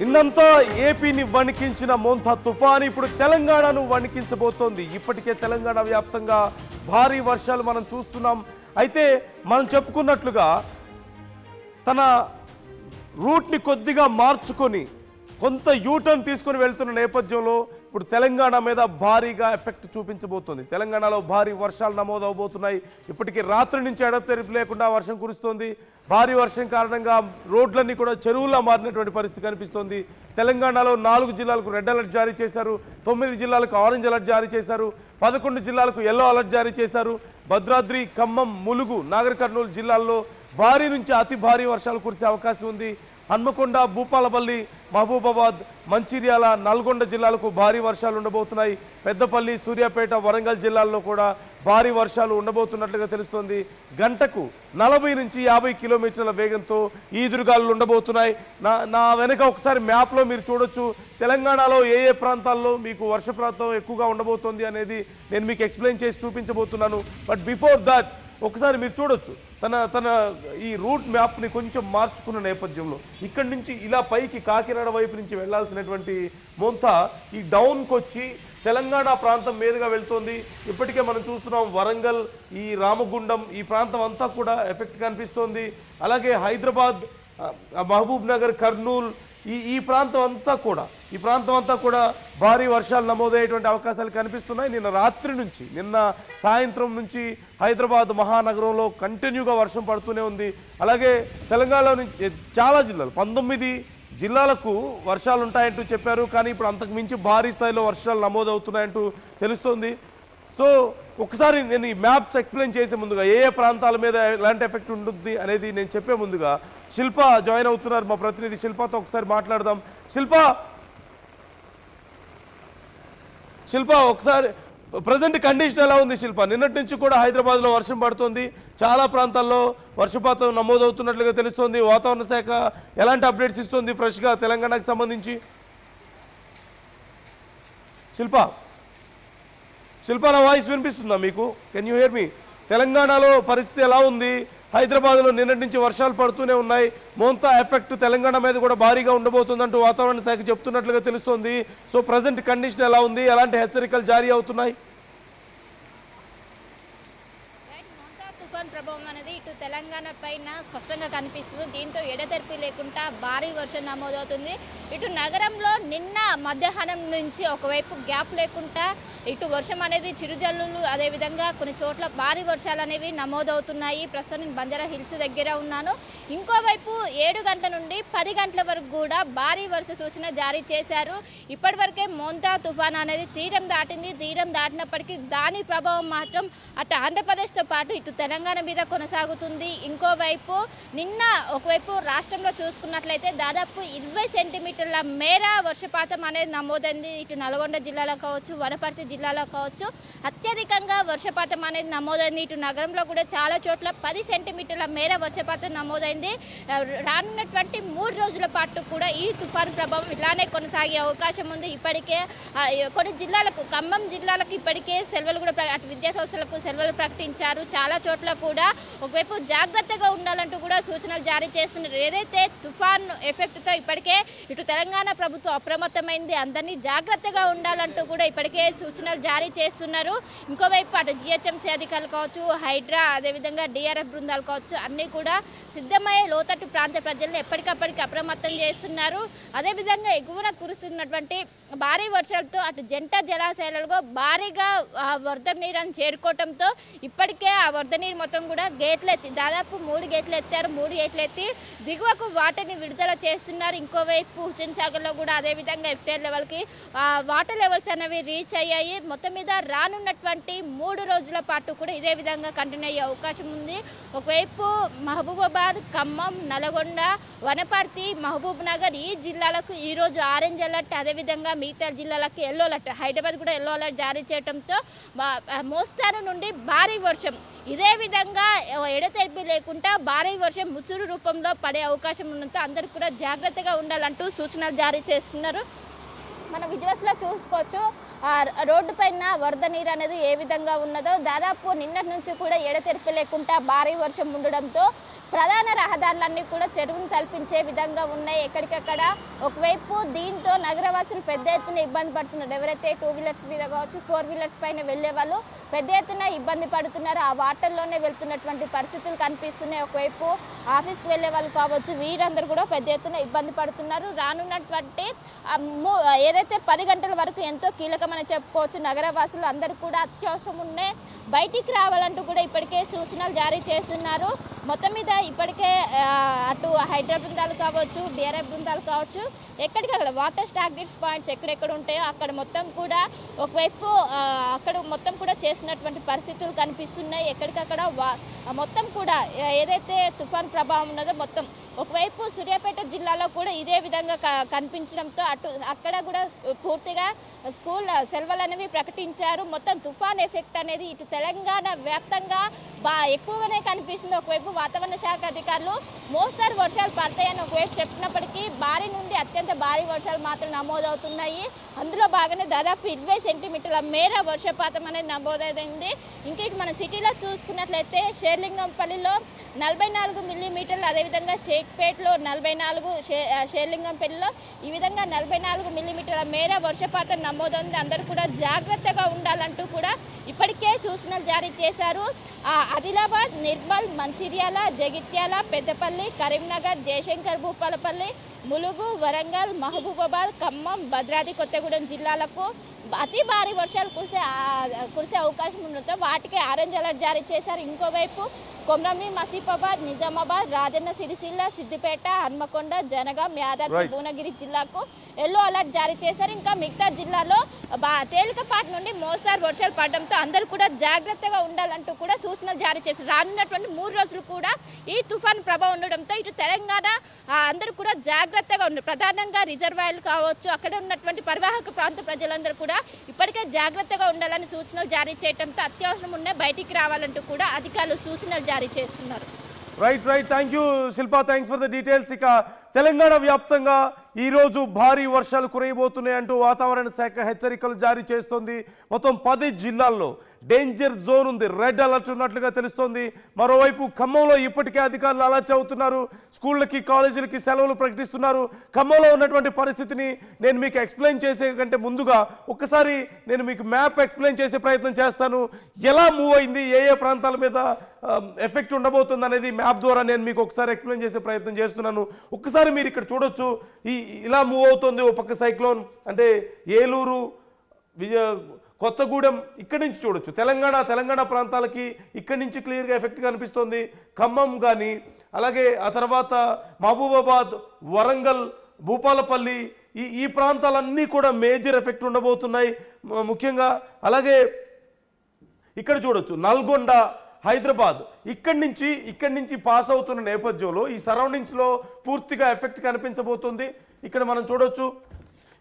నిన్నంతా ఏపీని వణికించిన మోంతా తుఫాను ఇప్పుడు తెలంగాణను వణికించబోతోంది. ఇప్పటికే తెలంగాణ వ్యాప్తంగా భారీ వర్షాలు మనం చూస్తున్నాం. అయితే మనం చెప్పుకున్నట్లుగా తన రూట్ని కొద్దిగా మార్చుకొని కొంత యూటర్న్ తీసుకొని వెళ్తున్న నేపథ్యంలో ఇప్పుడు తెలంగాణ మీద భారీగా ఎఫెక్ట్ చూపించబోతోంది. తెలంగాణలో భారీ వర్షాలు నమోదవబోతున్నాయి. ఇప్పటికీ రాత్రి నుంచి ఎడతెరిపి లేకుండా వర్షం కురుస్తోంది. భారీ వర్షం కారణంగా రోడ్లన్నీ కూడా చెరువులా మారినటువంటి పరిస్థితి కనిపిస్తోంది. తెలంగాణలో 4 జిల్లాలకు రెడ్ అలర్ట్ జారీ చేశారు, 9 జిల్లాలకు ఆరెంజ్ అలర్ట్ జారీ చేశారు, 11 జిల్లాలకు ఎల్లో అలర్ట్ జారీ చేశారు. భద్రాద్రి, ఖమ్మం, ములుగు, నాగర్ కర్నూలు జిల్లాల్లో భారీ నుంచి అతి భారీ వర్షాలు కురిసే అవకాశం ఉంది. హన్మకొండ, భూపాలపల్లి, మహబూబాబాద్, మంచిర్యాల, నల్గొండ జిల్లాలకు భారీ వర్షాలు ఉండబోతున్నాయి. పెద్దపల్లి, సూర్యాపేట, వరంగల్ జిల్లాల్లో కూడా భారీ వర్షాలు ఉండబోతున్నట్లుగా తెలుస్తోంది. గంటకు 40 నుంచి 50 కిలోమీటర్ల వేగంతో ఈదురుగాలు ఉండబోతున్నాయి. నా వెనక ఒకసారి మ్యాప్లో మీరు చూడొచ్చు తెలంగాణలో ఏ ప్రాంతాల్లో మీకు వర్షపాతం ఎక్కువగా ఉండబోతోంది అనేది నేను మీకు ఎక్స్ప్లెయిన్ చేసి చూపించబోతున్నాను. బట్ బిఫోర్ దాట్ ఒకసారి మీరు చూడొచ్చు తన ఈ రూట్ మ్యాప్ని కొంచెం మార్చుకున్న నేపథ్యంలో ఇక్కడి నుంచి ఇలా పైకి కాకినాడ వైపు నుంచి వెళ్లాల్సినటువంటి మోంతా ఈ డౌన్కి వచ్చి తెలంగాణ ప్రాంతం మీదుగా వెళ్తోంది. ఇప్పటికే మనం చూస్తున్నాం వరంగల్, ఈ రామగుండం, ఈ ప్రాంతం అంతా కూడా ఎఫెక్ట్ కనిపిస్తోంది. అలాగే హైదరాబాద్, మహబూబ్ నగర్, కర్నూలు, ఈ ప్రాంతం అంతా కూడా భారీ వర్షాలు నమోదయ్యేటువంటి అవకాశాలు కనిపిస్తున్నాయి. నిన్న సాయంత్రం నుంచి హైదరాబాద్ మహానగరంలో కంటిన్యూగా వర్షం పడుతూనే ఉంది. అలాగే తెలంగాణలో నుంచి చాలా జిల్లాలు 19 జిల్లాలకు వర్షాలు ఉంటాయంటూ చెప్పారు. కానీ ఇప్పుడు అంతకు మించి భారీ స్థాయిలో వర్షాలు నమోదవుతున్నాయంటూ తెలుస్తోంది. సో ఒకసారి నేను ఈ మ్యాప్స్ ఎక్స్ప్లెయిన్ చేసే ముందుగా ఏ ప్రాంతాల మీద ఎలాంటి ఎఫెక్ట్ ఉంటుంది అనేది నేను చెప్పే ముందుగా శిల్ప జాయిన్ అవుతున్నారు. మా ప్రతినిధి శిల్పతో ఒకసారి మాట్లాడదాం. శిల్ప ఒకసారి ప్రజెంట్ కండిషన్ ఎలా ఉంది శిల్ప? నిన్నటి నుంచి కూడా హైదరాబాద్లో వర్షం పడుతుంది, చాలా ప్రాంతాల్లో వర్షపాతం నమోదవుతున్నట్లుగా తెలుస్తోంది. వాతావరణ శాఖ ఎలాంటి అప్డేట్స్ ఇస్తుంది ఫ్రెష్గా తెలంగాణకు సంబంధించి? శిల్ప నా వాయిస్ వినిపిస్తుందా మీకు? కెన్ యూ హియర్ మీ? తెలంగాణలో పరిస్థితి ఎలా ఉంది? హైదరాబాద్లో నిన్నటి నుంచి వర్షాలు పడుతూనే ఉన్నాయి. మోంతా ఎఫెక్ట్ తెలంగాణ మీద కూడా భారీగా ఉండబోతుందంటూ వాతావరణ శాఖ చెప్తున్నట్లుగా తెలుస్తోంది. సో ప్రజెంట్ కండిషన్ ఎలా ఉంది? ఎలాంటి హెచ్చరికలు జారీ అవుతున్నాయి? ప్రభావం అనేది ఇటు తెలంగాణ పైన స్పష్టంగా కనిపిస్తుంది. దీంతో ఎడతెరిపి లేకుండా భారీ వర్షం నమోదవుతుంది. ఇటు నగరంలో నిన్న మధ్యాహ్నం నుంచి ఒకవైపు గ్యాప్ లేకుండా ఇటు వర్షం అనేది చిరుజల్లులు, అదేవిధంగా కొన్ని చోట్ల భారీ వర్షాలు అనేవి నమోదవుతున్నాయి. ప్రస్తుతం నేను బంజారా హిల్స్ దగ్గర ఉన్నాను. ఇంకోవైపు 7 గంటల నుండి 10 గంటల వరకు కూడా భారీ వర్ష సూచన జారీ చేశారు. ఇప్పటివరకే మోంతా తుఫాన్ అనేది తీరం దాటింది. తీరం దాటినప్పటికీ దాని ప్రభావం మాత్రం అటు ఆంధ్రప్రదేశ్తో పాటు ఇటు తెలంగాణ మీద కొనసాగుతుంది. ఇంకోవైపు నిన్న ఒకవైపు రాష్ట్రంలో చూసుకున్నట్లయితే దాదాపు 20 సెంటీమీటర్ల మేర వర్షపాతం అనేది నమోదైంది. ఇటు నల్గొండ జిల్లాలో కావచ్చు, వనపర్తి జిల్లాలో కావచ్చు అత్యధికంగా వర్షపాతం అనేది నమోదైంది. ఇటు నగరంలో కూడా చాలా చోట్ల 10 సెంటీమీటర్ల మేర వర్షపాతం నమోదైంది. రానున్నటువంటి 3 రోజుల పాటు కూడా ఈ తుఫాను ప్రభావం ఇలానే కొనసాగే అవకాశం ఉంది. ఇప్పటికే కొన్ని జిల్లాలకు, ఖమ్మం జిల్లాలకు ఇప్పటికే సెలవులు కూడా అటు విద్యా సంస్థలకు సెలవులు ప్రకటించారు. చాలా చోట్ల కూడా ఒకవైపు జాగ్రత్తగా ఉండాలంటూ కూడా సూచనలు జారీ చేస్తున్నారు. ఏదైతే తుఫాన్ ఎఫెక్ట్తో ఇప్పటికే ఇటు తెలంగాణ ప్రభుత్వం అప్రమత్తమైంది, అందరినీ జాగ్రత్తగా ఉండాలంటూ కూడా ఇప్పటికే సూచనలు జారీ చేస్తున్నారు. ఇంకోవైపు అటు జిహెచ్ఎంసీ అధికారులు కావచ్చు, హైడ్రా, అదేవిధంగా డిఆర్ఎఫ్ బృందాలు కావచ్చు అన్నీ కూడా సిద్ధమయ్యే లోతట్టు ప్రాంత ప్రజలను ఎప్పటికప్పటికి అప్రమత్తం చేస్తున్నారు. అదేవిధంగా ఎగువన కురుస్తున్నటువంటి భారీ వర్షాలతో అటు జంట జలాశయాలలో భారీగా వరద నీరుని చేరుకోవడంతో ఇప్పటికే ఆ వరద నీరు మొత్తం కూడా గేట్లు ఎత్తి దాదాపు 3 గేట్లు ఎత్తారు. 3 గేట్లు ఎత్తి దిగువకు వాటర్ని విడుదల చేస్తున్నారు. ఇంకోవైపు హుస్సేన్ సాగర్లో కూడా అదేవిధంగా ఎఫ్టీఆర్ లెవెల్కి వాటర్ లెవెల్స్ అనేవి రీచ్ అయ్యాయి. మొత్తం మీద రానున్నటువంటి 3 రోజుల పాటు కూడా ఇదే విధంగా కంటిన్యూ అయ్యే అవకాశం ఉంది. ఒకవైపు మహబూబాబాద్, ఖమ్మం, నల్గొండ, వనపర్తి, మహబూబ్ నగర్ ఈ జిల్లాలకు ఈరోజు ఆరెంజ్ అలర్ట్, అదేవిధంగా మిగతా జిల్లాలకు ఎల్లో అలర్ట్, హైదరాబాద్ కూడా ఎల్లో అలర్ట్ జారీ చేయడంతో మోస్తారు నుండి భారీ వర్షం ఇదే విధంగా ఎడతెరిపి లేకుండా భారీ వర్షం ముసురు రూపంలో పడే అవకాశం ఉన్నంత అందరూ కూడా జాగ్రత్తగా ఉండాలంటూ సూచనలు జారీ చేస్తున్నారు. మన విజువల్స్లో చూసుకోవచ్చు రోడ్డు పైన వరద నీరు అనేది ఏ విధంగా ఉన్నదో. దాదాపు నిన్నటి నుంచి కూడా ఎడతెరిపి లేకుండా భారీ వర్షం ఉండడంతో ప్రధాన రహదారులన్నీ కూడా చెరువును తలపించే విధంగా ఉన్నాయి. ఎక్కడికక్కడ ఒకవైపు దీంతో నగరవాసులు పెద్ద ఎత్తున ఇబ్బంది పడుతున్నారు. ఎవరైతే 2 వీలర్స్ మీద కావచ్చు 4 వీలర్స్ పైన వెళ్ళే వాళ్ళు పెద్ద ఎత్తున ఇబ్బంది పడుతున్నారు. ఆ వాటర్లోనే వెళ్తున్నటువంటి పరిస్థితులు కనిపిస్తున్నాయి. ఒకవైపు ఆఫీస్కి వెళ్ళే వాళ్ళు కావచ్చు, వీరందరూ కూడా పెద్ద ఎత్తున ఇబ్బంది పడుతున్నారు. రానున్నటువంటి ఏదైతే 10 గంటల వరకు ఎంతో కీలకమని చెప్పుకోవచ్చు. నగరవాసులు అందరూ కూడా అత్యవసరం ఉన్నాయి బయటికి రావాలంటూ కూడా ఇప్పటికే సూచనలు జారీ చేస్తున్నారు. మొత్తం మీద ఇప్పటికే అటు హైడ్రా బృందాలు కావచ్చు, డిఆర్ఎఫ్ బృందాలు కావచ్చు, ఎక్కడికక్కడ వాటర్ స్టాగ్నెట్స్ పాయింట్స్ ఎక్కడెక్కడ ఉంటాయో అక్కడ మొత్తం కూడా ఒకవైపు అక్కడ మొత్తం కూడా చేసినటువంటి పరిస్థితులు కనిపిస్తున్నాయి. ఎక్కడికక్కడ మొత్తం కూడా ఏదైతే తుఫాన్ ప్రభావం ఉన్నదో మొత్తం ఒకవైపు సూర్యాపేట జిల్లాలో కూడా ఇదే విధంగా కనిపించడంతో అక్కడ కూడా పూర్తిగా స్కూల్ సెలవులు అనేవి ప్రకటించారు. మొత్తం తుఫాన్ ఎఫెక్ట్ అనేది ఇటు తెలంగాణ వ్యాప్తంగా ఎక్కువగానే కనిపిస్తుంది. ఒకవైపు వాతావరణ శాఖ అధికారులు మోస్తరు వర్షాలు పడతాయని ఒకవైపు చెప్పినప్పటికీ భారీ నుండి అత్యంత భారీ వర్షాలు మాత్రం నమోదవుతున్నాయి. అందులో భాగంగా దాదాపు 20 సెంటీమీటర్ల మేర వర్షపాతం అనేది నమోదైంది. ఇంకా ఇటు మన సిటీలో చూసుకున్నట్లయితే షేర్లింగంపల్లిలో 44 మిల్లీమీటర్లు, అదేవిధంగా షేక్పేట్లో 44, షేర్లింగంపల్లిలో ఈ విధంగా 44 మిల్లీమీటర్ల మేర వర్షపాతం నమోదైంది. అందరూ కూడా జాగ్రత్తగా ఉండాలంటూ కూడా ఇప్పటికే సూచనలు జారీ చేశారు. ఆదిలాబాద్, నిర్మల్, మంచిర్యాల, జగిత్యాల, పెద్దపల్లి, కరీంనగర్, జయశంకర్ భూపాలపల్లి, ములుగు, వరంగల్, మహబూబాబాద్, ఖమ్మం, భద్రాద్రి కొత్తగూడెం జిల్లాలకు అతి భారీ వర్షాలు కురిసే అవకాశం ఉండడంతో వాటికి ఆరెంజ్ అలర్ట్ జారీ చేశారు. ఇంకోవైపు కొమరంభీం, మసిఫాబాద్, నిజామాబాద్, రాజన్న సిరిసిల్ల, సిద్దిపేట, హన్మకొండ, జనగాం, యాదాద్రి భువనగిరి జిల్లాకు ఎల్లో అలర్ట్ జారీ చేశారు. ఇంకా మిగతా జిల్లాలో తేలికపాటి నుండి మోస్తారు వర్షాలు పడడంతో అందరూ కూడా జాగ్రత్తగా ఉండాలంటూ కూడా సూచనలు జారీ చేశారు. రానున్నటువంటి 3 రోజులు కూడా ఈ తుఫాన్ ప్రభావం ఉండడంతో ఇటు తెలంగాణ అందరూ కూడా జాగ్రత్తగా ఉన్నారు. ప్రధానంగా రిజర్వాయర్లు కావచ్చు, అక్కడ ఉన్నటువంటి పరివాహక ప్రాంత ప్రజలందరూ కూడా ఇప్పటికే జాగ్రత్తగా ఉండాలని సూచనలు జారీ చేయడంతో అత్యవసరం ఉన్న బయటికి రావాలంటూ కూడా అధికారులు సూచనలు జారీ చేస్తున్నారు. Right thank you Shilpa, thanks for the details. ఇక తెలంగాణ వ్యాప్తంగా ఈరోజు భారీ వర్షాలు కురియబోతున్నాయంటూ వాతావరణ శాఖ హెచ్చరికలు జారీ చేస్తోంది. మొత్తం 10 జిల్లాల్లో డేంజర్ జోన్ ఉంది, రెడ్ అలర్ట్ ఉన్నట్లుగా తెలుస్తోంది. మరోవైపు ఖమ్మంలో ఇప్పటికే అధికారులు అలర్ట్ అవుతున్నారు. స్కూళ్ళకి, కాలేజీలకి సెలవులు ప్రకటిస్తున్నారు. ఖమ్మంలో ఉన్నటువంటి పరిస్థితిని నేను మీకు ఎక్స్ప్లెయిన్ చేసే కంటే ముందుగా ఒక్కసారి నేను మీకు మ్యాప్ ఎక్స్ప్లెయిన్ చేసే ప్రయత్నం చేస్తాను. ఎలా మూవ్ అయింది, ఏ ప్రాంతాల మీద ఎఫెక్ట్ ఉండబోతుంది అనేది మ్యాప్ ద్వారా నేను మీకు ఒకసారి ఎక్స్ప్లెయిన్ చేసే ప్రయత్నం చేస్తున్నాను. ఒక్కసారి మీరు ఇక్కడ చూడొచ్చు, ఇలా మూవ్ అవుతుంది. ఓ పక్క సైక్లోన్ అంటే ఏలూరు, కొత్తగూడెం ఇక్కడి నుంచి చూడొచ్చు. తెలంగాణ ప్రాంతాలకి ఇక్కడి నుంచి క్లియర్గా ఎఫెక్ట్ కనిపిస్తుంది. ఖమ్మం కానీ, అలాగే ఆ తర్వాత మహబూబాబాద్, వరంగల్, భూపాలపల్లి ఈ ప్రాంతాలన్నీ కూడా మేజర్ ఎఫెక్ట్ ఉండబోతున్నాయి ముఖ్యంగా. అలాగే ఇక్కడ చూడొచ్చు నల్గొండ, హైదరాబాద్ ఇక్కడి నుంచి పాస్ అవుతున్న నేపథ్యంలో ఈ సరౌండింగ్స్లో పూర్తిగా ఎఫెక్ట్ కనిపించబోతుంది. ఇక్కడ మనం చూడొచ్చు,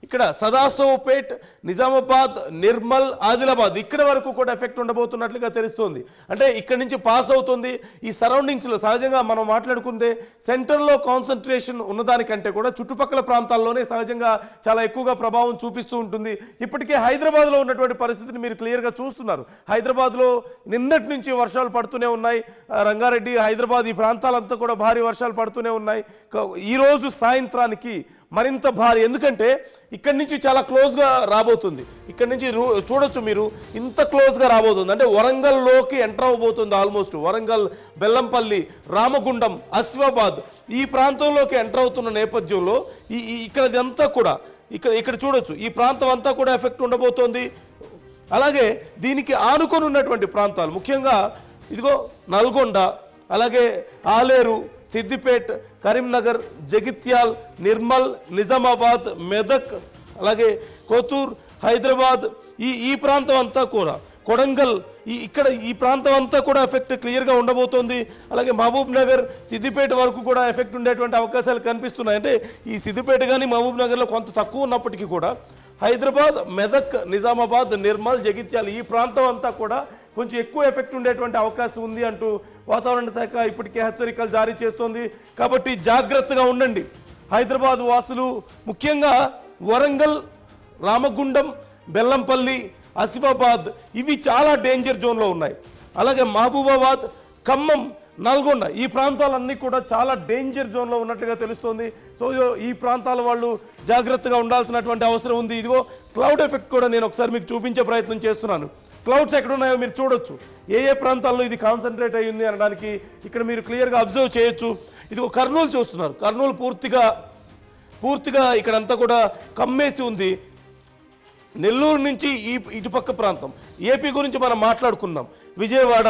ఇక్కడ సదాశివపేట్, నిజామాబాద్, నిర్మల్, ఆదిలాబాద్ ఇక్కడ వరకు కూడా ఎఫెక్ట్ ఉండబోతున్నట్లుగా తెలుస్తుంది. అంటే ఇక్కడ నుంచి పాస్ అవుతుంది. ఈ సరౌండింగ్స్లో సహజంగా మనం మాట్లాడుకుంటే సెంటర్లో కాన్సన్ట్రేషన్ ఉన్నదానికంటే కూడా చుట్టుపక్కల ప్రాంతాల్లోనే సహజంగా చాలా ఎక్కువగా ప్రభావం చూపిస్తూ ఉంటుంది. ఇప్పటికే హైదరాబాద్లో ఉన్నటువంటి పరిస్థితిని మీరు క్లియర్గా చూస్తున్నారు. హైదరాబాద్లో నిన్నటి నుంచి వర్షాలు పడుతూనే ఉన్నాయి. రంగారెడ్డి, హైదరాబాద్ ఈ ప్రాంతాలంతా కూడా భారీ వర్షాలు పడుతూనే ఉన్నాయి. ఈరోజు సాయంత్రానికి మరింత భారీ, ఎందుకంటే ఇక్కడి నుంచి చాలా క్లోజ్గా రాబోతుంది. ఇక్కడి నుంచి చూడొచ్చు మీరు, ఇంత క్లోజ్గా రాబోతుంది. అంటే వరంగల్లోకి ఎంటర్ అవబోతుంది. ఆల్మోస్ట్ వరంగల్, బెల్లంపల్లి, రామగుండం, ఆసిఫాబాద్ ఈ ప్రాంతంలోకి ఎంటర్ అవుతున్న నేపథ్యంలో ఇక్కడంతా కూడా ఇక్కడ చూడొచ్చు, ఈ ప్రాంతం అంతా కూడా ఎఫెక్ట్ ఉండబోతోంది. అలాగే దీనికి ఆనుకొని ఉన్నటువంటి ప్రాంతాలు ముఖ్యంగా ఇదిగో నల్గొండ, అలాగే ఆలేరు, సిద్దిపేట్, కరీంనగర్, జగిత్యాల్, నిర్మల్, నిజామాబాద్, మెదక్, అలాగే కొత్తూర్, హైదరాబాద్ ఈ ప్రాంతం అంతా కూడా, కొడంగల్ ఇక్కడ ఈ ప్రాంతం అంతా కూడా ఎఫెక్ట్ క్లియర్గా ఉండబోతోంది. అలాగే మహబూబ్ నగర్, సిద్దిపేట వరకు కూడా ఎఫెక్ట్ ఉండేటువంటి అవకాశాలు కనిపిస్తున్నాయి. అంటే ఈ సిద్దిపేట కానీ మహబూబ్ నగర్లో కొంత తక్కువ ఉన్నప్పటికీ కూడా హైదరాబాద్, మెదక్, నిజామాబాద్, నిర్మల్, జగిత్యాల్ ఈ ప్రాంతం అంతా కూడా కొంచెం ఎక్కువ ఎఫెక్ట్ ఉండేటువంటి అవకాశం ఉంది అంటూ వాతావరణ శాఖ ఇప్పటికే హెచ్చరికలు జారీ చేస్తోంది. కాబట్టి జాగ్రత్తగా ఉండండి హైదరాబాద్ వాసులు. ముఖ్యంగా వరంగల్, రామగుండం, బెల్లంపల్లి, ఆసిఫాబాద్ ఇవి చాలా డేంజర్ జోన్లో ఉన్నాయి. అలాగే మహబూబాబాద్, ఖమ్మం నల్గొండ ఈ ప్రాంతాలన్నీ కూడా చాలా డేంజర్ జోన్లో ఉన్నట్లుగా తెలుస్తోంది. సో ఈ ప్రాంతాల వాళ్ళు జాగ్రత్తగా ఉండాల్సినటువంటి అవసరం ఉంది. ఇదిగో క్లౌడ్ ఎఫెక్ట్ కూడా నేను ఒకసారి మీకు చూపించే ప్రయత్నం చేస్తున్నాను. క్లౌడ్స్ ఎక్కడున్నాయో మీరు చూడొచ్చు, ఏ ప్రాంతాల్లో ఇది కాన్సన్ట్రేట్ అయ్యింది అనడానికి ఇక్కడ మీరు క్లియర్గా అబ్జర్వ్ చేయొచ్చు. ఇదిగో కర్నూలు చూస్తున్నారు, కర్నూలు పూర్తిగా ఇక్కడంతా కూడా కమ్మేసి ఉంది. నెల్లూరు నుంచి ఇటుపక్క ప్రాంతం ఏపీ గురించి మనం మాట్లాడుకున్నాం, విజయవాడ,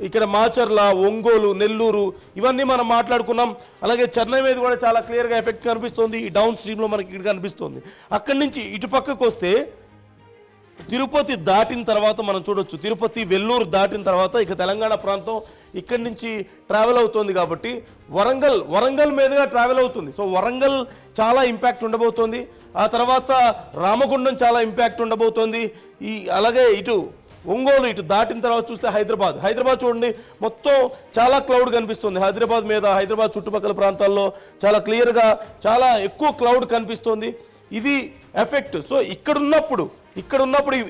ఇక్కడ మాచర్ల, ఒంగోలు, నెల్లూరు ఇవన్నీ మనం మాట్లాడుకున్నాం. అలాగే చెన్నై మీద కూడా చాలా క్లియర్గా ఎఫెక్ట్ కనిపిస్తుంది. ఈ డౌన్ స్ట్రీమ్లో మనకి ఇక్కడ కనిపిస్తుంది. అక్కడి నుంచి ఇటు పక్కకు వస్తే తిరుపతి దాటిన తర్వాత మనం చూడొచ్చు, తిరుపతి వెల్లూరు దాటిన తర్వాత ఇక తెలంగాణ ప్రాంతం ఇక్కడి నుంచి ట్రావెల్ అవుతుంది. కాబట్టి వరంగల్ మీదుగా ట్రావెల్ అవుతుంది. సో వరంగల్ చాలా ఇంపాక్ట్ ఉండబోతోంది. ఆ తర్వాత రామగుండం చాలా ఇంపాక్ట్ ఉండబోతోంది. అలాగే ఇటు ఒంగోలు ఇటు దాటిన తర్వాత చూస్తే హైదరాబాద్ చూడండి, మొత్తం చాలా క్లౌడ్ కనిపిస్తుంది. హైదరాబాద్ మీద, హైదరాబాద్ చుట్టుపక్కల ప్రాంతాల్లో చాలా క్లియర్గా చాలా ఎక్కువ క్లౌడ్ కనిపిస్తుంది. ఇది ఎఫెక్ట్. సో ఇక్కడ ఉన్నప్పుడు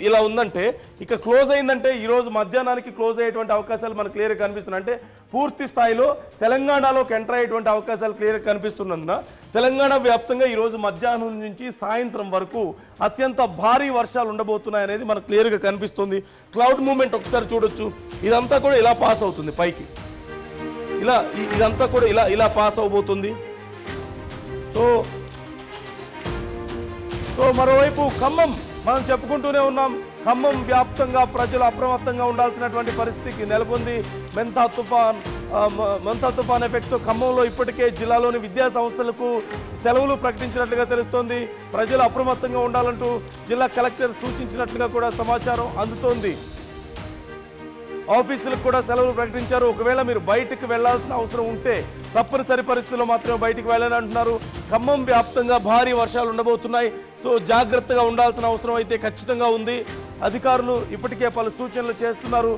ఇలా ఉందంటే, ఇక క్లోజ్ అయిందంటే ఈరోజు మధ్యాహ్నానికి క్లోజ్ అయ్యేటువంటి అవకాశాలు మనకు క్లియర్గా కనిపిస్తున్నాయి. అంటే పూర్తి స్థాయిలో తెలంగాణలోకి ఎంటర్ అయ్యేటువంటి అవకాశాలు క్లియర్గా కనిపిస్తున్నందున తెలంగాణ వ్యాప్తంగా ఈరోజు మధ్యాహ్నం నుంచి సాయంత్రం వరకు అత్యంత భారీ వర్షాలు ఉండబోతున్నాయి అనేది మనకు క్లియర్గా కనిపిస్తుంది. క్లౌడ్ మూవ్మెంట్ ఒకసారి చూడొచ్చు, ఇదంతా కూడా ఇలా పాస్ అవుతుంది పైకి, ఇదంతా కూడా ఇలా పాస్ అవబోతుంది. సో మరోవైపు ఖమ్మం మనం చెప్పుకుంటూనే ఉన్నాం, ఖమ్మం వ్యాప్తంగా ప్రజలు అప్రమత్తంగా ఉండాల్సినటువంటి పరిస్థితికి నెలకొంది. మెంతా తుఫాన్ ఎఫెక్ట్తో ఖమ్మంలో ఇప్పటికే జిల్లాలోని విద్యా సంస్థలకు సెలవులు ప్రకటించినట్లుగా తెలుస్తోంది. ప్రజలు అప్రమత్తంగా ఉండాలంటూ జిల్లా కలెక్టర్ సూచించినట్లుగా కూడా సమాచారం అందుతోంది. ఆఫీసులకు కూడా సెలవులు ప్రకటించారు. ఒకవేళ మీరు బయటకు వెళ్లాల్సిన అవసరం ఉంటే తప్పనిసరి పరిస్థితుల్లో మాత్రమే బయటికి వెళ్ళాలని అంటున్నారు. ఖమ్మం వ్యాప్తంగా భారీ వర్షాలు ఉండబోతున్నాయి. సో జాగ్రత్తగా ఉండాల్సిన అవసరం అయితే ఖచ్చితంగా ఉంది. అధికారులు ఇప్పటికే పలు సూచనలు చేస్తున్నారు.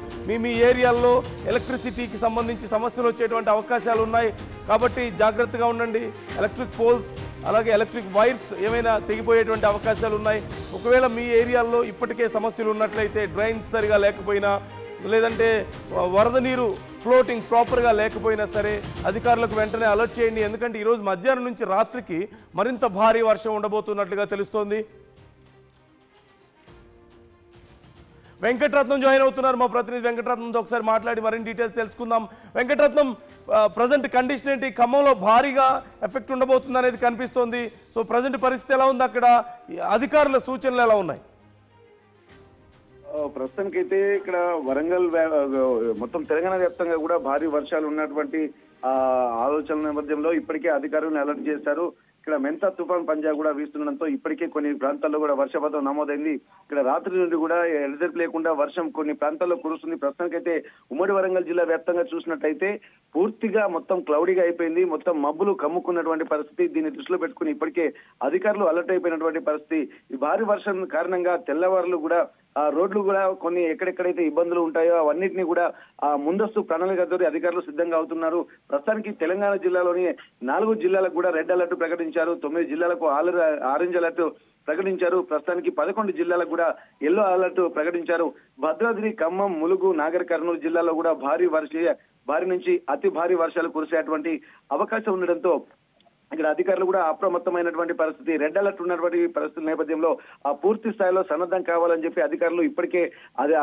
మీ ఏరియాల్లో ఎలక్ట్రిసిటీకి సంబంధించి సమస్యలు వచ్చేటువంటి అవకాశాలు ఉన్నాయి కాబట్టి జాగ్రత్తగా ఉండండి. ఎలక్ట్రిక్ పోల్స్ అలాగే ఎలక్ట్రిక్ వైర్స్ ఏమైనా తెగిపోయేటువంటి అవకాశాలు ఉన్నాయి. ఒకవేళ మీ ఏరియాల్లో ఇప్పటికే సమస్యలు ఉన్నట్లయితే డ్రైన్స్ సరిగా లేకపోయినా, లేదంటే వరద నీరు ఫ్లోటింగ్ ప్రాపర్గా లేకపోయినా సరే అధికారులకు వెంటనే అలర్ట్ చేయండి. ఎందుకంటే ఈరోజు మధ్యాహ్నం నుంచి రాత్రికి మరింత భారీ వర్షం ఉండబోతున్నట్లుగా తెలుస్తోంది. వెంకటరత్నం జాయిన్ అవుతున్నారు, మా ప్రతినిధి వెంకటరత్నంతో ఒకసారి మాట్లాడి మరిన్ని డీటెయిల్స్ తెలుసుకుందాం. వెంకటరత్నం, ప్రజెంట్ కండిషన్ ఏంటి? ఖమ్మంలో భారీగా ఎఫెక్ట్ ఉండబోతుంది అనేది కనిపిస్తోంది. సో ప్రజెంట్ పరిస్థితి ఎలా ఉంది అక్కడ? అధికారుల సూచనలు ఎలా ఉన్నాయి? ప్రస్తుతానికైతే ఇక్కడ వరంగల్ మొత్తం తెలంగాణ వ్యాప్తంగా కూడా భారీ వర్షాలు ఉన్నటువంటి ఆలోచనల నేపథ్యంలో ఇప్పటికే అధికారులను అలర్ట్ చేశారు. ఇక్కడ మెంతా తుఫాన్ పంజా కూడా వీస్తుండడంతో ఇప్పటికే కొన్ని ప్రాంతాల్లో కూడా వర్షపాతం నమోదైంది. ఇక్కడ రాత్రి నుండి కూడా ఎడతెరిపి లేకుండా వర్షం కొన్ని ప్రాంతాల్లో కురుస్తుంది. ప్రస్తుతానికైతే ఉమ్మడి వరంగల్ జిల్లా వ్యాప్తంగా చూసినట్టయితే పూర్తిగా మొత్తం క్లౌడీగా అయిపోయింది. మొత్తం మబ్బులు కమ్ముకున్నటువంటి పరిస్థితి. దీన్ని దృష్టిలో పెట్టుకుని ఇప్పటికే అధికారులు అలర్ట్ అయిపోయినటువంటి పరిస్థితి. ఈ భారీ వర్షం కారణంగా తెల్లవారులు కూడా ఆ రోడ్లు కూడా కొన్ని ఎక్కడెక్కడైతే ఇబ్బందులు ఉంటాయో అవన్నిటినీ కూడా ముందస్తు ప్రణాళికతో అధికారులు సిద్ధంగా అవుతున్నారు. ప్రస్తుతానికి తెలంగాణ జిల్లాలోని 4 జిల్లాలకు కూడా రెడ్ అలర్ట్ ప్రకటించారు. 9 జిల్లాలకు ఆరెంజ్ అలర్ట్ ప్రకటించారు. ప్రస్తుతానికి 11 జిల్లాలకు కూడా ఎల్లో అలర్ట్ ప్రకటించారు. భద్రాద్రి, ఖమ్మం, ములుగు, నాగర్ కర్నూలు జిల్లాలో కూడా భారీ నుంచి అతి భారీ వర్షాలు కురిసేటువంటి అవకాశం ఉండడంతో ఇక్కడ అధికారులు కూడా అప్రమత్తమైనటువంటి పరిస్థితి. రెడ్ అలర్ట్ ఉన్నటువంటి పరిస్థితుల నేపథ్యంలో పూర్తి స్థాయిలో సన్నద్ధం కావాలని చెప్పి అధికారులు ఇప్పటికే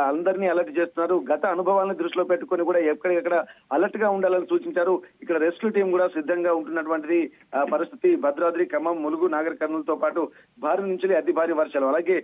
అందరినీ అలర్ట్ చేస్తున్నారు. గత అనుభవాలను దృష్టిలో పెట్టుకుని కూడా ఎక్కడెక్కడ అలర్ట్ గా ఉండాలని సూచించారు. ఇక్కడ రెస్క్యూ టీం కూడా సిద్ధంగా ఉంటున్నటువంటిది పరిస్థితి. భద్రాద్రి, ఖమ్మం, ములుగు, నాగర్ కర్నూలుతో పాటు భారీ నుంచి అతి భారీ వర్షాలు, అలాగే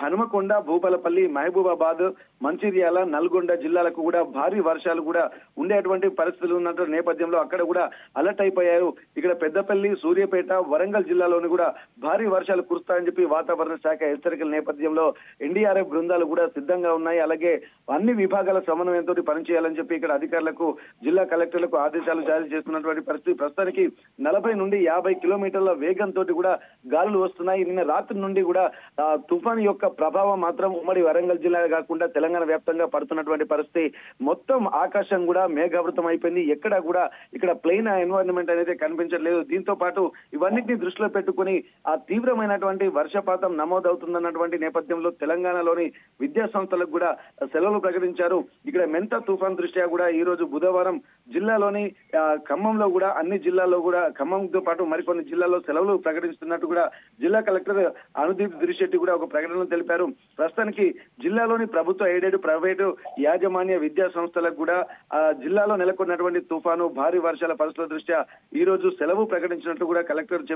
హనుమకొండ, భూపాలపల్లి, మహబూబాబాద్, మంచిర్యాల, నల్గొండ జిల్లాలకు కూడా భారీ వర్షాలు కూడా ఉండేటువంటి పరిస్థితులు ఉన్నటువంటి నేపథ్యంలో అక్కడ కూడా అలర్ట్ అయిపోయారు. ఇక్కడ పెద్దపల్లి, సూర్యాపేట, వరంగల్ జిల్లాలోని కూడా భారీ వర్షాలు కురుస్తాయని చెప్పి వాతావరణ శాఖ హెచ్చరికల నేపథ్యంలో ఎన్డీఆర్ఎఫ్ బృందాలు కూడా సిద్ధంగా ఉన్నాయి. అలాగే అన్ని విభాగాల సమన్వయంతో పనిచేయాలని చెప్పి ఇక్కడ అధికారులకు, జిల్లా కలెక్టర్లకు ఆదేశాలు జారీ చేస్తున్నటువంటి పరిస్థితి. ప్రస్తుతానికి 40 నుండి 50 కిలోమీటర్ల వేగంతో కూడా గాలులు వస్తున్నాయి. నిన్న రాత్రి నుండి కూడా తుఫాన్ యొక్క ప్రభావం మాత్రం ఉమ్మడి వరంగల్ జిల్లా కాకుండా తెలంగాణ వ్యాప్తంగా పడుతున్నటువంటి పరిస్థితి. మొత్తం ఆకాశం కూడా మేఘావృతం అయిపోయింది. ఎక్కడ కూడా ఇక్కడ ప్లెయిన్ ఎన్వైరన్మెంట్ అనేది కనిపించట్లేదు. దీంతో పాటు ఇవన్నిటిని దృష్టిలో పెట్టుకుని ఆ తీవ్రమైనటువంటి వర్షపాతం నమోదవుతుందన్నటువంటి నేపథ్యంలో తెలంగాణలోని విద్యా సంస్థలకు కూడా సెలవులు ప్రకటించారు. ఇక్కడ మెంత తుఫాన్ దృష్ట్యా కూడా ఈ రోజు బుధవారం జిల్లాలోని ఖమ్మంలో కూడా అన్ని జిల్లాల్లో కూడా ఖమ్మంతో పాటు మరికొన్ని జిల్లాల్లో సెలవులు ప్రకటిస్తున్నట్టు కూడా జిల్లా కలెక్టర్ అనుదీప్ దిరిశెట్టి కూడా ఒక ప్రకటనలో తెలిపారు. ప్రస్తుతానికి జిల్లాలోని ప్రభుత్వ ఎయిడెడ్ ప్రైవేటు యాజమాన్య విద్యా సంస్థలకు కూడా జిల్లాలో నెలకొన్నటువంటి తుఫాను భారీ వర్షాల పరిస్థితుల దృష్ట్యా ఈ రోజు సెలవు ప్రకటించినట్లు కూడా కలెక్టర్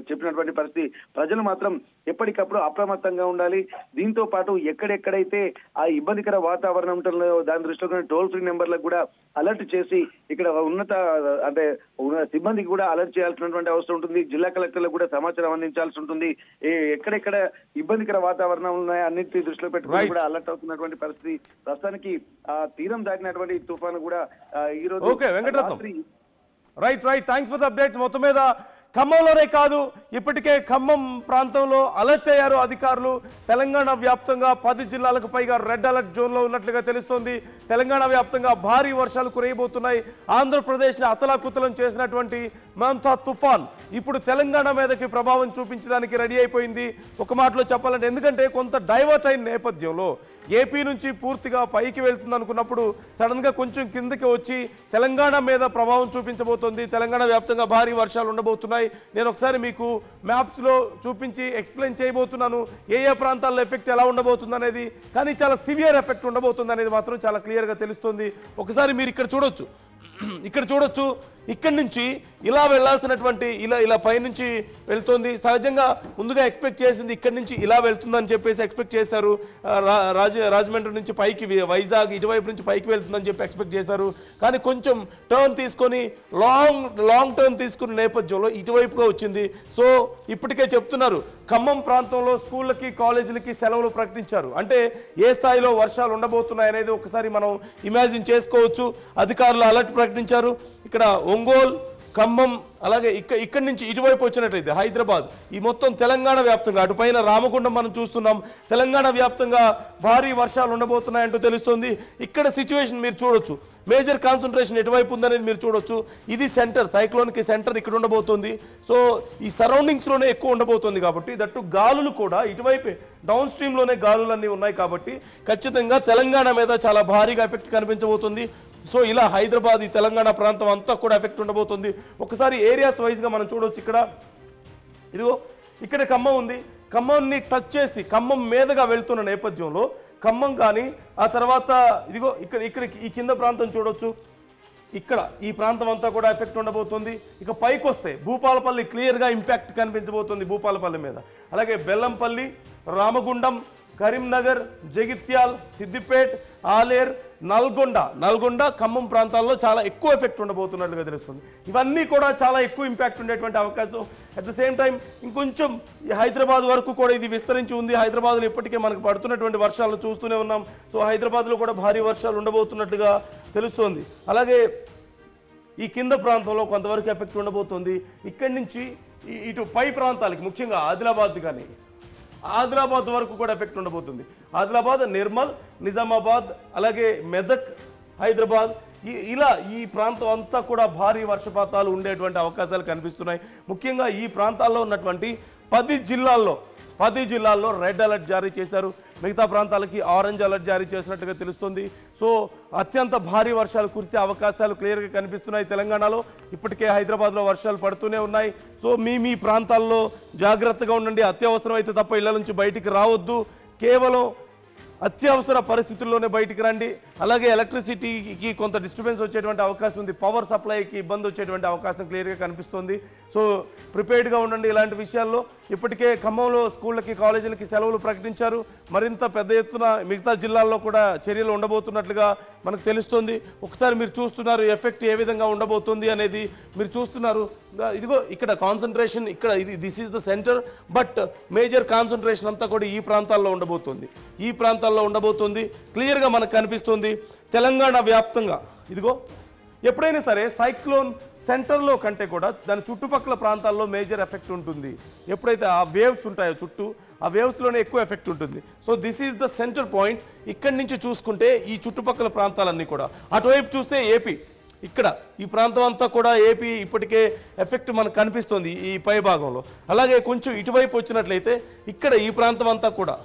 చెప్పినటువంటి పరిస్థితి. ప్రజలు మాత్రం ఎప్పటికప్పుడు అప్రమత్తంగా ఉండాలి. దీంతో పాటు ఎక్కడెక్కడైతే ఆ ఇబ్బందికర వాతావరణం ఉంటుందో దాని దృష్టిలో టోల్ ఫ్రీ నెంబర్లకు కూడా అలర్ట్ చేసి ఇక్కడ సిబ్బందికి కూడా అలర్ట్ చేయాల్సినటువంటి అవసరం ఉంటుంది. జిల్లా కలెక్టర్లకు కూడా సమాచారం అందించాల్సి ఉంటుంది. ఎక్కడెక్కడ ఇబ్బందికర వాతావరణం ఉన్నాయో అన్నింటినీ దృష్టిలో పెట్టుకుని కూడా అలర్ట్ అవుతున్నటువంటి పరిస్థితి. ప్రస్తుతానికి తీరం దాటినటువంటి తుఫాను కూడా ఈ రోజు right thanks for the updates. మొత్తం మీద ఖమ్మంలోనే కాదు, ఇప్పటికే ఖమ్మం ప్రాంతంలో అలర్ట్ అయ్యారు అధికారులు. తెలంగాణ వ్యాప్తంగా 10 జిల్లాలకు పైగా రెడ్ అలర్ట్ జోన్లో ఉన్నట్లుగా తెలుస్తోంది. తెలంగాణ వ్యాప్తంగా భారీ వర్షాలు కురియబోతున్నాయి. ఆంధ్రప్రదేశ్ని అతలాకుతలం చేసినటువంటి మెంతా తుఫాన్ ఇప్పుడు తెలంగాణ మీదకి ప్రభావం చూపించడానికి రెడీ అయిపోయింది ఒక మాటలో చెప్పాలంటే. ఎందుకంటే కొంత డైవర్ట్ అయిన నేపథ్యంలో ఏపీ నుంచి పూర్తిగా పైకి వెళ్తుంది అనుకున్నప్పుడు సడన్గా కొంచెం కిందకి వచ్చి తెలంగాణ మీద ప్రభావం చూపించబోతోంది. తెలంగాణ వ్యాప్తంగా భారీ వర్షాలు ఉండబోతున్నాయి. నేను ఒకసారి మీకు మ్యాప్స్లో చూపించి ఎక్స్ప్లెయిన్ చేయబోతున్నాను ఏ ప్రాంతాల్లో ఎఫెక్ట్ ఎలా ఉండబోతుంది అనేది. కానీ చాలా సివియర్ ఎఫెక్ట్ ఉండబోతుంది అనేది మాత్రం చాలా క్లియర్గా తెలుస్తుంది. ఒకసారి మీరు ఇక్కడ చూడొచ్చు, ఇక్కడి నుంచి ఇలా వెళ్లాల్సినటువంటి ఇలా పైనుంచి వెళ్తుంది. సహజంగా ముందుగా ఎక్స్పెక్ట్ చేసింది ఇక్కడి నుంచి ఇలా వెళ్తుందని చెప్పేసి ఎక్స్పెక్ట్ చేశారు. రాజమండ్రి నుంచి పైకి వైజాగ్ ఇటువైపు నుంచి పైకి వెళ్తుందని చెప్పి ఎక్స్పెక్ట్ చేశారు. కానీ కొంచెం టర్న్ తీసుకొని లాంగ్ టర్న్ తీసుకున్న నేపథ్యంలో ఇటువైపుగా వచ్చింది. సో ఇప్పటికే చెప్తున్నారు ఖమ్మం ప్రాంతంలో స్కూళ్ళకి కాలేజీలకి సెలవులు ప్రకటించారు. అంటే ఏ స్థాయిలో వర్షాలు ఉండబోతున్నాయి అనేది ఒకసారి మనం ఇమాజిన్ చేసుకోవచ్చు. అధికారులు అలర్ట్ ప్రకటించారు. ఇక్కడ ఒంగోలు, ఖమ్మం, అలాగే ఇక్కడి నుంచి ఇటువైపు వచ్చినట్లయితే హైదరాబాద్, ఈ మొత్తం తెలంగాణ వ్యాప్తంగా అటుపైన రామగుండం మనం చూస్తున్నాం. తెలంగాణ వ్యాప్తంగా భారీ వర్షాలు ఉండబోతున్నాయంటూ తెలుస్తుంది. ఇక్కడ సిచ్యువేషన్ మీరు చూడొచ్చు. మేజర్ కాన్సన్ట్రేషన్ ఎటువైపు ఉందనేది మీరు చూడొచ్చు. ఇది సెంటర్, సైక్లోన్కి సెంటర్ ఇక్కడ ఉండబోతుంది. సో ఈ సరౌండింగ్స్లోనే ఎక్కువ ఉండబోతుంది కాబట్టి దట్టు గాలులు కూడా ఇటువైపే డౌన్ స్ట్రీమ్లోనే గాలులన్నీ ఉన్నాయి కాబట్టి ఖచ్చితంగా తెలంగాణ మీద చాలా భారీగా ఎఫెక్ట్ కనిపించబోతుంది. సో ఇలా హైదరాబాద్, ఈ తెలంగాణ ప్రాంతం అంతా కూడా ఎఫెక్ట్ ఉండబోతుంది. ఒకసారి ఏరియాస్ వైజ్గా మనం చూడవచ్చు. ఇదిగో ఇక్కడ ఖమ్మం ఉంది. ఖమ్మంని టచ్ చేసి ఖమ్మం మీదగా వెళ్తున్న నేపథ్యంలో ఖమ్మం కానీ ఆ తర్వాత ఇదిగో ఇక్కడ ఈ కింద ప్రాంతం చూడొచ్చు. ఇక్కడ ఈ ప్రాంతం అంతా కూడా ఎఫెక్ట్ ఉండబోతుంది. ఇక పైకి వస్తే భూపాలపల్లి క్లియర్గా ఇంపాక్ట్ కనిపించబోతుంది భూపాలపల్లి మీద. అలాగే బెల్లంపల్లి, రామగుండం, కరీంనగర్, జగిత్యాల్, సిద్దిపేట్, ఆలేర్, నల్గొండ, ఖమ్మం ప్రాంతాల్లో చాలా ఎక్కువ ఎఫెక్ట్ ఉండబోతున్నట్లుగా తెలుస్తుంది. ఇవన్నీ కూడా చాలా ఎక్కువ ఇంపాక్ట్ ఉండేటువంటి అవకాశం. అట్ ద సేమ్ టైం ఇంకొంచెం హైదరాబాద్ వరకు కూడా ఇది విస్తరించి ఉంది. హైదరాబాద్లో ఇప్పటికే మనకు పడుతున్నటువంటి వర్షాలను చూస్తూనే ఉన్నాం. సో హైదరాబాద్లో కూడా భారీ వర్షాలు ఉండబోతున్నట్లుగా తెలుస్తోంది. అలాగే ఈ కింద ప్రాంతంలో కొంతవరకు ఎఫెక్ట్ ఉండబోతుంది. ఇక్కడి నుంచి ఇటు పై ప్రాంతాలకి ముఖ్యంగా ఆదిలాబాద్ వరకు కూడా ఎఫెక్ట్ ఉండబోతుంది. ఆదిలాబాద్, నిర్మల్, నిజామాబాద్, అలాగే మెదక్, హైదరాబాద్, ఇలా ఈ ప్రాంతం అంతా కూడా భారీ వర్షపాతాలు ఉండేటువంటి అవకాశాలు కనిపిస్తున్నాయి. ముఖ్యంగా ఈ ప్రాంతాల్లో ఉన్నటువంటి 10 జిల్లాల్లో రెడ్ అలర్ట్ జారీ చేశారు. మిగతా ప్రాంతాలకి ఆరెంజ్ అలర్ట్ జారీ చేసినట్టుగా తెలుస్తుంది. సో అత్యంత భారీ వర్షాలు కురిసే అవకాశాలు క్లియర్గా కనిపిస్తున్నాయి తెలంగాణలో. ఇప్పటికే హైదరాబాద్లో వర్షాలు పడుతూనే ఉన్నాయి. సో మీ ప్రాంతాల్లో జాగ్రత్తగా ఉండండి. అత్యవసరం అయితే తప్ప ఇళ్ల నుంచి బయటికి రావద్దు. కేవలం అత్యవసర పరిస్థితుల్లోనే బయటికి రండి. అలాగే ఎలక్ట్రిసిటీకి కొంత డిస్టర్బెన్స్ వచ్చేటువంటి అవకాశం ఉంది. పవర్ సప్లైకి ఇబ్బంది వచ్చేటువంటి అవకాశం క్లియర్గా కనిపిస్తుంది. సో ప్రిపేర్డ్గా ఉండండి ఇలాంటి విషయాల్లో. ఇప్పటికే ఖమ్మంలో స్కూళ్ళకి కాలేజీలకి సెలవులు ప్రకటించారు. మరింత పెద్ద ఎత్తున మిగతా జిల్లాల్లో కూడా చర్యలు ఉండబోతున్నట్లుగా మనకు తెలుస్తుంది. ఒకసారి మీరు చూస్తున్నారు ఎఫెక్ట్ ఏ విధంగా ఉండబోతుంది అనేది మీరు చూస్తున్నారు. ఇదిగో ఇక్కడ కాన్సన్ట్రేషన్, ఇక్కడ this is the centre, but major concentration అంతా కూడా ఈ ప్రాంతాల్లో ఉండబోతుంది. క్లియర్గా మనకు కనిపిస్తుంది తెలంగాణ వ్యాప్తంగా. ఇదిగో ఎప్పుడైనా సరే సైక్లోన్ సెంటర్లో కంటే కూడా దాని చుట్టుపక్కల ప్రాంతాల్లో మేజర్ ఎఫెక్ట్ ఉంటుంది. ఎప్పుడైతే ఆ వేవ్స్ ఉంటాయో చుట్టూ, ఆ వేవ్స్లోనే ఎక్కువ ఎఫెక్ట్ ఉంటుంది. So this is the centre point. ఇక్కడి నుంచి చూసుకుంటే ఈ చుట్టుపక్కల ప్రాంతాలన్నీ కూడా, అటువైపు చూస్తే ఏపీ, ఇక్కడ ఈ ప్రాంతం అంతా కూడా ఏపీ ఇప్పటికే ఎఫెక్ట్ మనకు కనిపిస్తుంది ఈ పై భాగంలో. అలాగే కొంచెం ఇటువైపు వచ్చినట్లయితే ఇక్కడ ఈ ప్రాంతం అంతా కూడా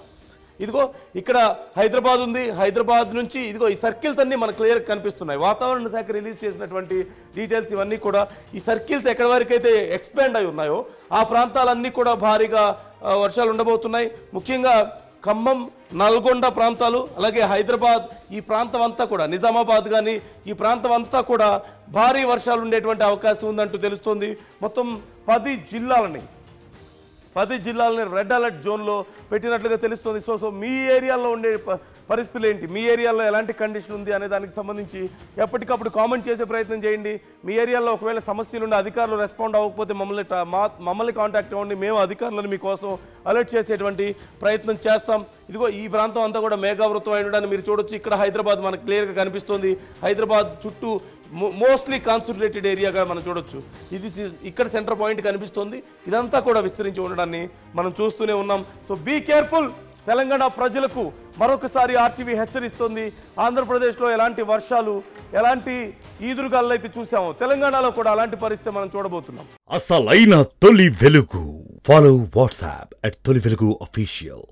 ఇదిగో ఇక్కడ హైదరాబాద్ ఉంది. హైదరాబాద్ నుంచి ఇదిగో ఈ సర్కిల్స్ అన్నీ మనకు క్లియర్గా కనిపిస్తున్నాయి. వాతావరణ శాఖ రిలీజ్ చేసినటువంటి డీటెయిల్స్ ఇవన్నీ కూడా ఈ సర్కిల్స్ ఎక్కడి వరకు అయితే ఎక్స్పాండ్ అయి ఉన్నాయో ఆ ప్రాంతాలన్నీ కూడా భారీగా వర్షాలు ఉండబోతున్నాయి. ముఖ్యంగా ఖమ్మం, నల్గొండ ప్రాంతాలు, అలాగే హైదరాబాద్ ఈ ప్రాంతం అంతా కూడా, నిజామాబాద్ కానీ ఈ ప్రాంతం అంతా కూడా భారీ వర్షాలు ఉండేటువంటి అవకాశం ఉందంటూ తెలుస్తుంది. మొత్తం 10 జిల్లాలని రెడ్ అలర్ట్ జోన్లో పెట్టినట్లుగా తెలుస్తుంది. సో మీ ఏరియాలో ఉండే పరిస్థితులు ఏంటి, మీ ఏరియాలో ఎలాంటి కండిషన్ ఉంది అనే దానికి సంబంధించి ఎప్పటికప్పుడు కామెంట్ చేసే ప్రయత్నం చేయండి. మీ ఏరియాలో ఒకవేళ సమస్యలు ఉండే అధికారులు రెస్పాండ్ అవ్వకపోతే మమ్మల్ని కాంటాక్ట్ అవ్వండి. మేము అధికారులను మీకోసం అలర్ట్ చేసేటువంటి ప్రయత్నం చేస్తాం. ఇదిగో ఈ ప్రాంతం అంతా కూడా మేఘావృతం అయినడానికి మీరు చూడొచ్చు. ఇక్కడ హైదరాబాద్ మనకు క్లియర్గా కనిపిస్తుంది. హైదరాబాద్ చుట్టూ మోస్ట్లీ కాన్సన్ట్రేటెడ్ ఏరియాగా మనం చూడొచ్చు. ఇది ఇక్కడ సెంటర్ పాయింట్ కనిపిస్తుంది. ఇదంతా కూడా విస్తరించి ఉండడాన్ని మనం చూస్తూనే ఉన్నాం. So be careful. తెలంగాణ ప్రజలకు మరొకసారి ఆర్టీవీ హెచ్చరిస్తుంది. ఆంధ్రప్రదేశ్లో ఎలాంటి వర్షాలు, ఎలాంటి ఈదురుగాలు అయితే చూసామో తెలంగాణలో కూడా అలాంటి పరిస్థితి మనం చూడబోతున్నాం. అసలైన తొలి వెలుగు. ఫాలో వాట్సాప్ @తొలి వెలుగు official.